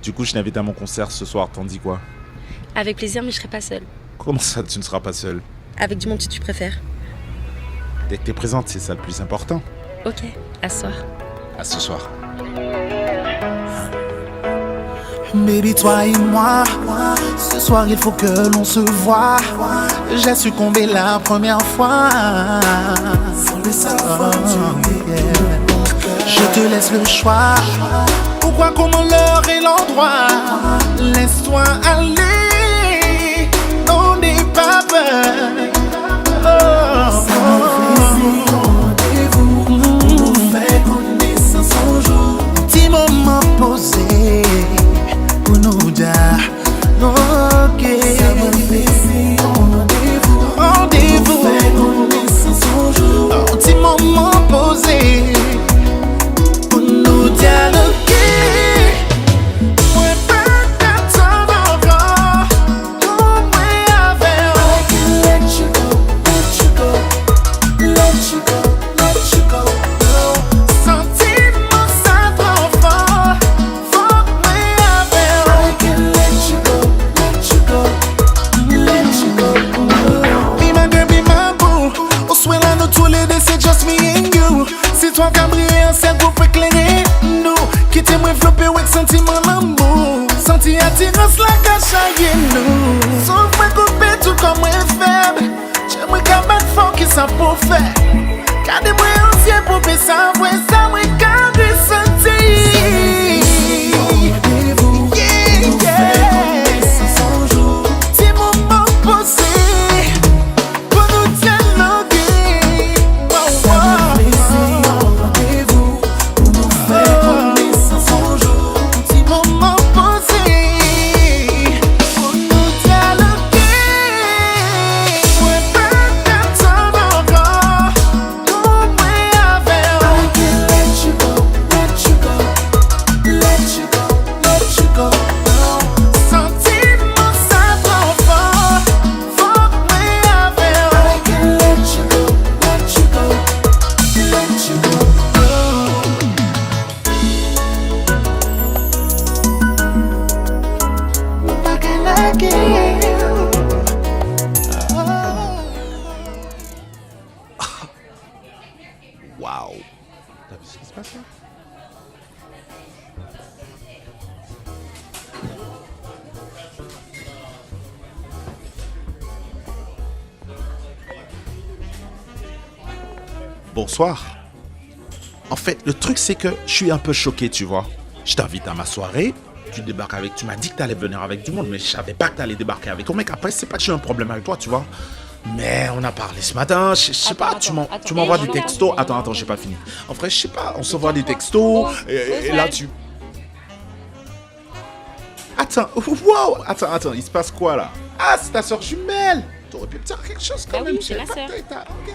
Du coup, je t'invite à mon concert ce soir, t'en dis quoi? Avec plaisir, mais je serai pas seule. Comment ça, tu ne seras pas seule? Avec du monde que tu préfères. Dès que t'es présente, c'est ça le plus important. Ok, à ce soir. À ce soir. Baby, toi et moi, ce soir il faut que l'on se voie. J'ai succombé la première fois. Je te laisse le choix. Pourquoi, comment, l'heure et l'endroit? Laisse-toi aller, on n'est pas peur. Rendez-vous, on fait connaissance un jour. Petit moment posé pour nous dire ok. Ça me fait rendez-vous, on fait connaissance un jour. Un petit moment posé pour nous dire ok. Moi pas t'attendre encore. Nous moi avec. I can let you go, let you go, let you go, let you go. Sentiment ça trop fort. Faut moi avec. I can let you go, let you go, let you go. Be my girl, be my boo. Au soir là nous tous les deux c'est just me and you. C'est toi qui as brillé en ciel pour éclairer nous. Qui t'aimerait flopper avec sentiment l'amour. Senti attirance la cache à nous. Sauf moi couper tout comme moi faible. J'aimerais qu'à mettre fort qui ça pour faire. Gardez-moi ancien pour faire ça. Ouais ça moi garder senti. Yeah, yeah. Petit moment posé pour nous dialoguer. Wow, wow. Petit moment posé pour nous dialoguer. Ouais, pas t'attendre encore. Nous, moi, avec. I can let you go, let you go, let you go, let you go. Sentiment ça trop fort. Faut moi avec. I can let you go, let you go, let you go. I can like it. Waouh. T'as vu ce qui se passe là? Bonsoir. En fait, le truc c'est que je suis un peu choqué, tu vois. Je t'invite à ma soirée, tu débarques avec... Tu m'as dit que t'allais venir avec du monde, mais je savais pas que t'allais débarquer avec ton mec. Après, c'est pas que j'ai un problème avec toi, tu vois. Mais on a parlé ce matin, je sais pas, tu m'envoies des textos. Attends, j'ai pas fini. En vrai, je sais pas, on s'envoie des textos, et là tu... Attends, wow, attends, il se passe quoi là? Ah, c'est ta soeur jumelle! T'aurais pu me dire quelque chose quand Ah même. oui, je c'est savais ma pas sœur. que t'étais- ok.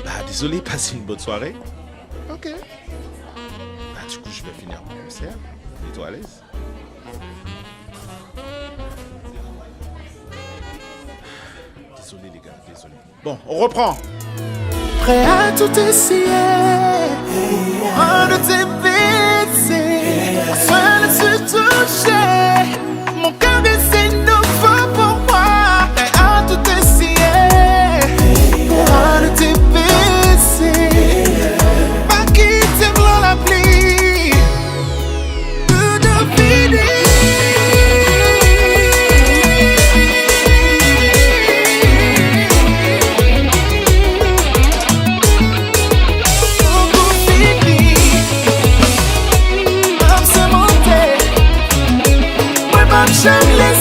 Bah désolé, passez une bonne soirée. Ok. Bah du coup, je vais finir mon concert. Mets-toi à l'aise. Désolé les gars, désolé. Bon, on reprend. Prêt à tout essayer. Un de tes baisers. Seul se toucher. Mon cœur est nouveau pour moi. Prêt à tout essayer. Un de tes baisers. Pas quitter blanc la pluie. Tout deviner. J'aime les